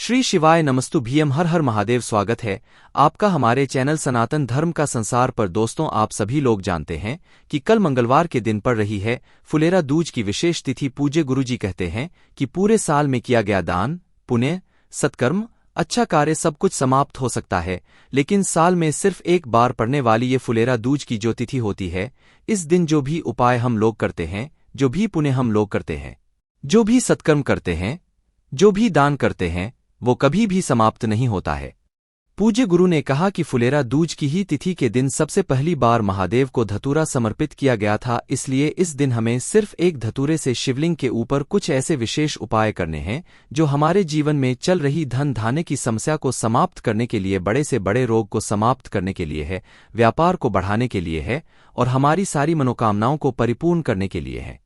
श्री शिवाय नमस्तु भीम हर हर महादेव। स्वागत है आपका हमारे चैनल सनातन धर्म का संसार पर। दोस्तों, आप सभी लोग जानते हैं कि कल मंगलवार के दिन पड़ रही है फुलेरा दूज की विशेष तिथि। पूज्य गुरुजी कहते हैं कि पूरे साल में किया गया दान, पुण्य, सत्कर्म, अच्छा कार्य सब कुछ समाप्त हो सकता है, लेकिन साल में सिर्फ एक बार पड़ने वाली ये फुलेरा दूज की जो तिथि होती है, इस दिन जो भी उपाय हम लोग करते हैं, जो भी पुण्य हम लोग करते हैं, जो भी सत्कर्म करते हैं, जो भी दान करते हैं, वो कभी भी समाप्त नहीं होता है। पूज्य गुरु ने कहा कि फुलेरा दूज की ही तिथि के दिन सबसे पहली बार महादेव को धतूरा समर्पित किया गया था, इसलिए इस दिन हमें सिर्फ एक धतूरे से शिवलिंग के ऊपर कुछ ऐसे विशेष उपाय करने हैं जो हमारे जीवन में चल रही धन धान्य की समस्या को समाप्त करने के लिए, बड़े से बड़े रोग को समाप्त करने के लिए है, व्यापार को बढ़ाने के लिए है और हमारी सारी मनोकामनाओं को परिपूर्ण करने के लिए है।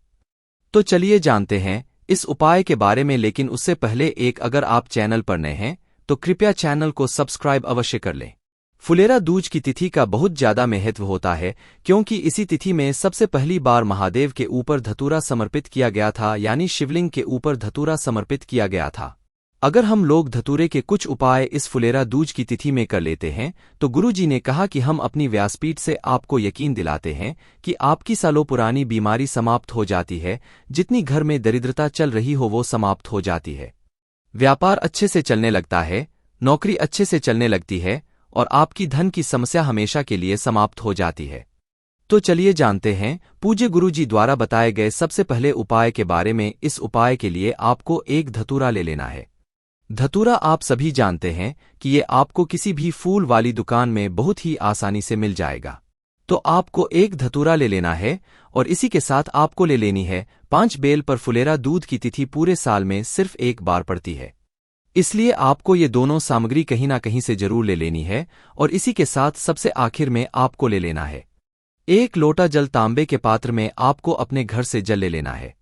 तो चलिए जानते हैं इस उपाय के बारे में, लेकिन उससे पहले अगर आप चैनल पर नए हैं तो कृपया चैनल को सब्सक्राइब अवश्य कर लें। फुलेरा दूज की तिथि का बहुत ज्यादा महत्व होता है, क्योंकि इसी तिथि में सबसे पहली बार महादेव के ऊपर धतूरा समर्पित किया गया था, यानी शिवलिंग के ऊपर धतूरा समर्पित किया गया था। अगर हम लोग धतूरे के कुछ उपाय इस फुलेरा दूज की तिथि में कर लेते हैं तो गुरुजी ने कहा कि हम अपनी व्यासपीठ से आपको यकीन दिलाते हैं कि आपकी सालों पुरानी बीमारी समाप्त हो जाती है, जितनी घर में दरिद्रता चल रही हो वो समाप्त हो जाती है, व्यापार अच्छे से चलने लगता है, नौकरी अच्छे से चलने लगती है और आपकी धन की समस्या हमेशा के लिए समाप्त हो जाती है। तो चलिए जानते हैं पूज्य गुरुजी द्वारा बताए गए सबसे पहले उपाय के बारे में। इस उपाय के लिए आपको एक धतूरा ले लेना है। धतूरा आप सभी जानते हैं कि ये आपको किसी भी फूल वाली दुकान में बहुत ही आसानी से मिल जाएगा। तो आपको एक धतूरा ले लेना है और इसी के साथ आपको ले लेनी है 5 बेल। पर फुलेरा दूध की तिथि पूरे साल में सिर्फ एक बार पड़ती है, इसलिए आपको ये दोनों सामग्री कहीं ना कहीं से जरूर ले लेनी है। और इसी के साथ सबसे आखिर में आपको ले लेना है 1 लोटा जल। तांबे के पात्र में आपको अपने घर से जल ले लेना है।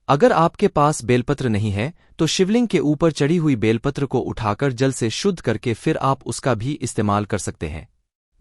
अगर आपके पास बेलपत्र नहीं है तो शिवलिंग के ऊपर चढ़ी हुई बेलपत्र को उठाकर जल से शुद्ध करके फिर आप उसका भी इस्तेमाल कर सकते हैं।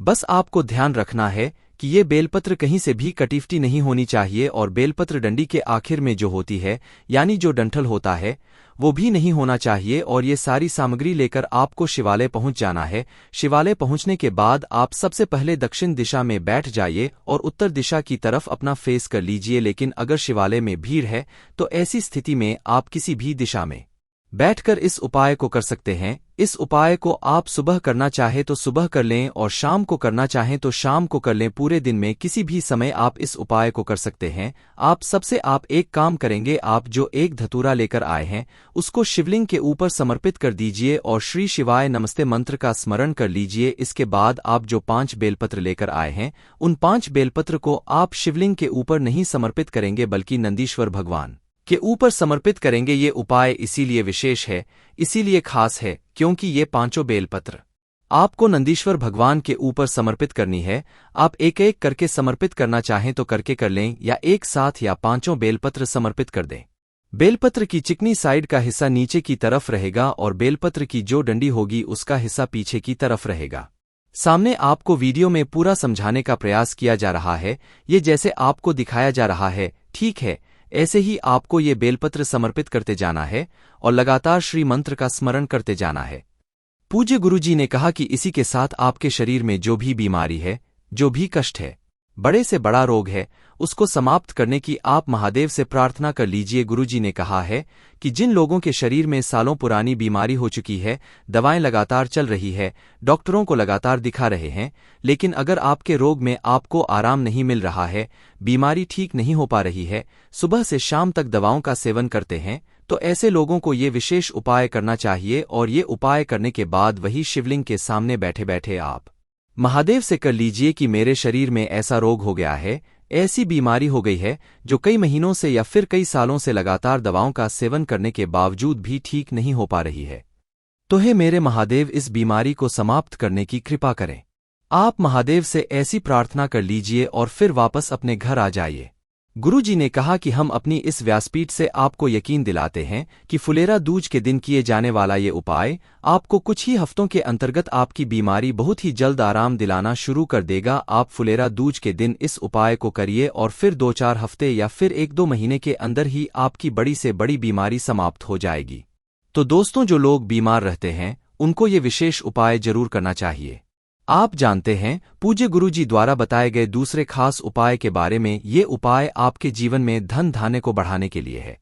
बस आपको ध्यान रखना है कि ये बेलपत्र कहीं से भी कटीफटी नहीं होनी चाहिए और बेलपत्र डंडी के आखिर में जो होती है, यानी जो डंठल होता है, वो भी नहीं होना चाहिए। और ये सारी सामग्री लेकर आपको शिवालय पहुंच जाना है। शिवालय पहुंचने के बाद आप सबसे पहले दक्षिण दिशा में बैठ जाइए और उत्तर दिशा की तरफ अपना फेस कर लीजिए। लेकिन अगर शिवालय में भीड़ है तो ऐसी स्थिति में आप किसी भी दिशा में बैठकर इस उपाय को कर सकते हैं। इस उपाय को आप सुबह करना चाहे तो सुबह कर लें और शाम को करना चाहें तो शाम को कर लें। पूरे दिन में किसी भी समय आप इस उपाय को कर सकते हैं। आप एक काम करेंगे, आप जो एक धतूरा लेकर आए हैं उसको शिवलिंग के ऊपर समर्पित कर दीजिए और श्री शिवाय नमस्ते मंत्र का स्मरण कर लीजिए। इसके बाद आप जो 5 बेलपत्र लेकर आए हैं उन 5 बेलपत्र को आप शिवलिंग के ऊपर नहीं समर्पित करेंगे बल्कि नंदीश्वर भगवान के ऊपर समर्पित करेंगे। ये उपाय इसीलिए विशेष है, इसीलिए खास है, क्योंकि ये 5 बेलपत्र आपको नंदीश्वर भगवान के ऊपर समर्पित करनी है। आप एक एक करके समर्पित करना चाहें तो करके कर लें या एक साथ या 5 बेलपत्र समर्पित कर दें। बेलपत्र की चिकनी साइड का हिस्सा नीचे की तरफ रहेगा और बेलपत्र की जो डंडी होगी उसका हिस्सा पीछे की तरफ रहेगा। सामने आपको वीडियो में पूरा समझाने का प्रयास किया जा रहा है, ये जैसे आपको दिखाया जा रहा है, ठीक है, ऐसे ही आपको ये बेलपत्र समर्पित करते जाना है और लगातार श्री मंत्र का स्मरण करते जाना है। पूज्य गुरुजी ने कहा कि इसी के साथ आपके शरीर में जो भी बीमारी है, जो भी कष्ट है, बड़े से बड़ा रोग है, उसको समाप्त करने की आप महादेव से प्रार्थना कर लीजिए। गुरुजी ने कहा है कि जिन लोगों के शरीर में सालों पुरानी बीमारी हो चुकी है, दवाएं लगातार चल रही है, डॉक्टरों को लगातार दिखा रहे हैं, लेकिन अगर आपके रोग में आपको आराम नहीं मिल रहा है, बीमारी ठीक नहीं हो पा रही है, सुबह से शाम तक दवाओं का सेवन करते हैं, तो ऐसे लोगों को ये विशेष उपाय करना चाहिए। और ये उपाय करने के बाद वही शिवलिंग के सामने बैठे बैठे आप महादेव से कर लीजिए कि मेरे शरीर में ऐसा रोग हो गया है, ऐसी बीमारी हो गई है जो कई महीनों से या फिर कई सालों से लगातार दवाओं का सेवन करने के बावजूद भी ठीक नहीं हो पा रही है, तो हे मेरे महादेव, इस बीमारी को समाप्त करने की कृपा करें। आप महादेव से ऐसी प्रार्थना कर लीजिए और फिर वापस अपने घर आ जाइए। गुरुजी ने कहा कि हम अपनी इस व्यासपीठ से आपको यकीन दिलाते हैं कि फुलेरा दूज के दिन किए जाने वाला ये उपाय आपको कुछ ही हफ्तों के अंतर्गत आपकी बीमारी बहुत ही जल्द आराम दिलाना शुरू कर देगा। आप फुलेरा दूज के दिन इस उपाय को करिए और फिर 2-4 हफ्ते या फिर 1-2 महीने के अंदर ही आपकी बड़ी से बड़ी बीमारी समाप्त हो जाएगी। तो दोस्तों, जो लोग बीमार रहते हैं उनको ये विशेष उपाय जरूर करना चाहिए। आप जानते हैं, पूज्य गुरुजी द्वारा बताए गए दूसरे खास उपाय के बारे में। ये उपाय आपके जीवन में धन धान्य को बढ़ाने के लिए है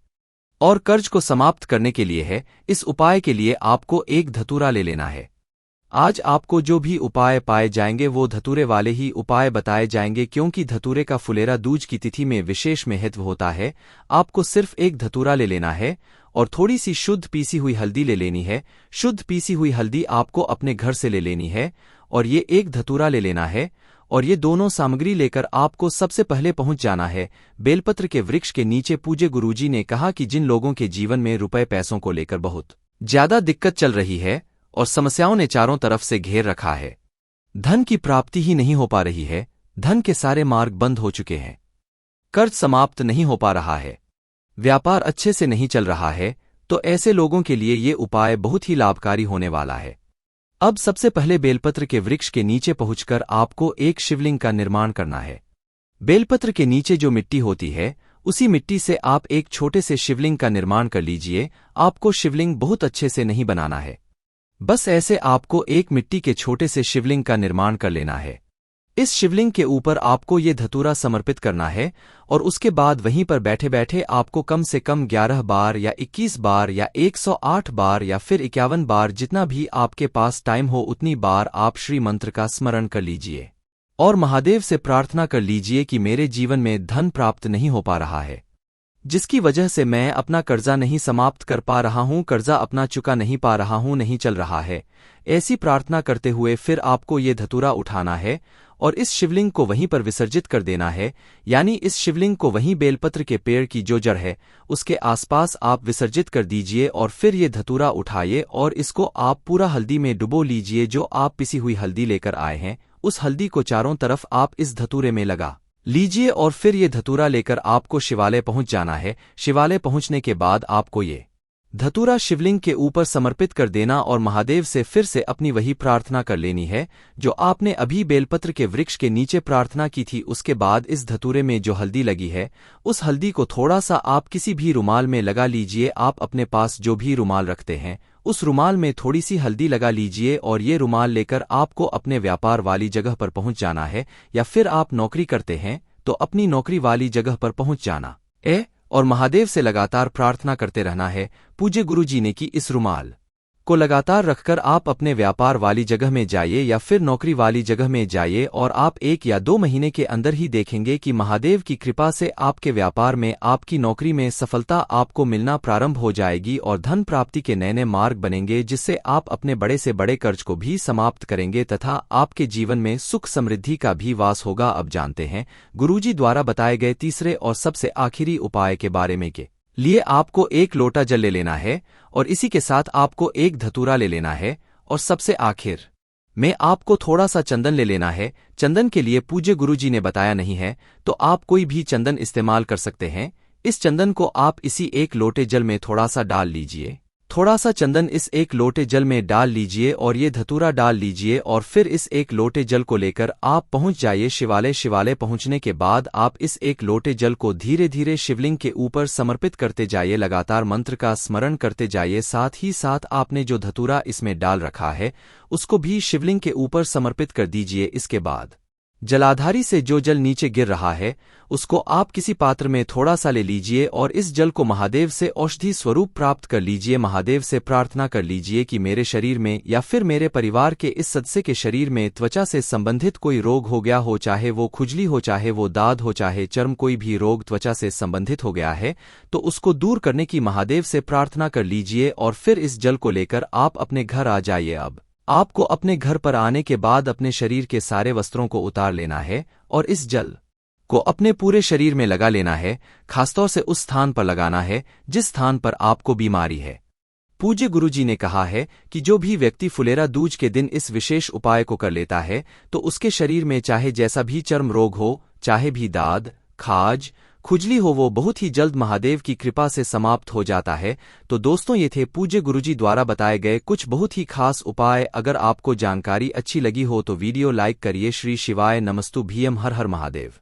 और कर्ज को समाप्त करने के लिए है। इस उपाय के लिए आपको एक धतूरा ले लेना है। आज आपको जो भी उपाय पाए जाएंगे वो धतूरे वाले ही उपाय बताए जाएंगे, क्योंकि धतूरे का फुलेरा दूज की तिथि में विशेष महत्व होता है। आपको सिर्फ एक धतूरा ले लेना है और थोड़ी सी शुद्ध पीसी हुई हल्दी ले लेनी है। शुद्ध पीसी हुई हल्दी आपको अपने घर से ले लेनी है और ये एक धतूरा ले लेना है। और ये दोनों सामग्री लेकर आपको सबसे पहले पहुंच जाना है बेलपत्र के वृक्ष के नीचे। पूज्य गुरुजी ने कहा कि जिन लोगों के जीवन में रुपए पैसों को लेकर बहुत ज्यादा दिक्कत चल रही है और समस्याओं ने चारों तरफ से घेर रखा है, धन की प्राप्ति ही नहीं हो पा रही है, धन के सारे मार्ग बंद हो चुके हैं, कर्ज समाप्त नहीं हो पा रहा है, व्यापार अच्छे से नहीं चल रहा है, तो ऐसे लोगों के लिए ये उपाय बहुत ही लाभकारी होने वाला है। अब सबसे पहले बेलपत्र के वृक्ष के नीचे पहुंचकर आपको एक शिवलिंग का निर्माण करना है। बेलपत्र के नीचे जो मिट्टी होती है उसी मिट्टी से आप एक छोटे से शिवलिंग का निर्माण कर लीजिए। आपको शिवलिंग बहुत अच्छे से नहीं बनाना है, बस ऐसे आपको एक मिट्टी के छोटे से शिवलिंग का निर्माण कर लेना है। इस शिवलिंग के ऊपर आपको ये धतूरा समर्पित करना है और उसके बाद वहीं पर बैठे बैठे आपको कम से कम 11 बार या 21 बार या 108 बार या फिर 51 बार, जितना भी आपके पास टाइम हो उतनी बार आप श्री मंत्र का स्मरण कर लीजिए और महादेव से प्रार्थना कर लीजिए कि मेरे जीवन में धन प्राप्त नहीं हो पा रहा है, जिसकी वजह से मैं अपना कर्जा नहीं समाप्त कर पा रहा हूं, कर्जा अपना चुका नहीं पा रहा हूं, नहीं चल रहा है। ऐसी प्रार्थना करते हुए फिर आपको ये धतूरा उठाना है और इस शिवलिंग को वहीं पर विसर्जित कर देना है। यानी इस शिवलिंग को वहीं बेलपत्र के पेड़ की जो जड़ है उसके आसपास आप विसर्जित कर दीजिए और फिर ये धतूरा उठाइए और इसको आप पूरा हल्दी में डुबो लीजिए। जो आप पिसी हुई हल्दी लेकर आए हैं उस हल्दी को चारों तरफ आप इस धतूरे में लगा लीजिए और फिर ये धतूरा लेकर आपको शिवालय पहुंच जाना है। शिवालय पहुंचने के बाद आपको ये धतूरा शिवलिंग के ऊपर समर्पित कर देना और महादेव से फिर से अपनी वही प्रार्थना कर लेनी है जो आपने अभी बेलपत्र के वृक्ष के नीचे प्रार्थना की थी। उसके बाद इस धतूरे में जो हल्दी लगी है उस हल्दी को थोड़ा सा आप किसी भी रुमाल में लगा लीजिए। आप अपने पास जो भी रुमाल रखते हैं उस रुमाल में थोड़ी सी हल्दी लगा लीजिए और ये रुमाल लेकर आपको अपने व्यापार वाली जगह पर पहुंच जाना है, या फिर आप नौकरी करते हैं तो अपनी नौकरी वाली जगह पर पहुंच जाना और महादेव से लगातार प्रार्थना करते रहना है। पूज्य गुरुजी ने कि इस रुमाल को लगातार रखकर आप अपने व्यापार वाली जगह में जाइए या फिर नौकरी वाली जगह में जाइए और आप 1 या 2 महीने के अंदर ही देखेंगे कि महादेव की कृपा से आपके व्यापार में, आपकी नौकरी में सफलता आपको मिलना प्रारंभ हो जाएगी और धन प्राप्ति के नए नए मार्ग बनेंगे, जिससे आप अपने बड़े से बड़े कर्ज को भी समाप्त करेंगे तथा आपके जीवन में सुख समृद्धि का भी वास होगा। अब जानते हैं गुरुजी द्वारा बताए गए तीसरे और सबसे आखिरी उपाय के बारे में के लिए आपको 1 लोटा जल ले लेना है और इसी के साथ आपको एक धतूरा ले लेना है और सबसे आखिर में आपको थोड़ा सा चंदन ले लेना है। चंदन के लिए पूज्य गुरुजी ने बताया नहीं है तो आप कोई भी चंदन इस्तेमाल कर सकते हैं। इस चंदन को आप इसी 1 लोटे जल में थोड़ा सा डाल लीजिए। थोड़ा सा चंदन इस 1 लोटे जल में डाल लीजिए और ये धतूरा डाल लीजिए और फिर इस 1 लोटे जल को लेकर आप पहुंच जाइए शिवालय। शिवालय पहुंचने के बाद आप इस 1 लोटे जल को धीरे धीरे शिवलिंग के ऊपर समर्पित करते जाइए, लगातार मंत्र का स्मरण करते जाइए। साथ ही साथ आपने जो धतूरा इसमें डाल रखा है उसको भी शिवलिंग के ऊपर समर्पित कर दीजिए। इसके बाद जलाधारी से जो जल नीचे गिर रहा है उसको आप किसी पात्र में थोड़ा सा ले लीजिए और इस जल को महादेव से औषधि स्वरूप प्राप्त कर लीजिए। महादेव से प्रार्थना कर लीजिए कि मेरे शरीर में या फिर मेरे परिवार के इस सदस्य के शरीर में त्वचा से संबंधित कोई रोग हो गया हो, चाहे वो खुजली हो, चाहे वो दाद हो, चाहे चर्म, कोई भी रोग त्वचा से संबंधित हो गया है तो उसको दूर करने की महादेव से प्रार्थना कर लीजिए और फिर इस जल को लेकर आप अपने घर आ जाइए। अब आपको अपने घर पर आने के बाद अपने शरीर के सारे वस्त्रों को उतार लेना है और इस जल को अपने पूरे शरीर में लगा लेना है। खासतौर से उस स्थान पर लगाना है जिस स्थान पर आपको बीमारी है। पूज्य गुरुजी ने कहा है कि जो भी व्यक्ति फुलेरा दूज के दिन इस विशेष उपाय को कर लेता है तो उसके शरीर में चाहे जैसा भी चर्म रोग हो, चाहे भी दाद, खाज, खुजली हो, वो बहुत ही जल्द महादेव की कृपा से समाप्त हो जाता है। तो दोस्तों, ये थे पूज्य गुरुजी द्वारा बताए गए कुछ बहुत ही खास उपाय। अगर आपको जानकारी अच्छी लगी हो तो वीडियो लाइक करिए। श्री शिवाय नमस्तु भीम, हर हर महादेव।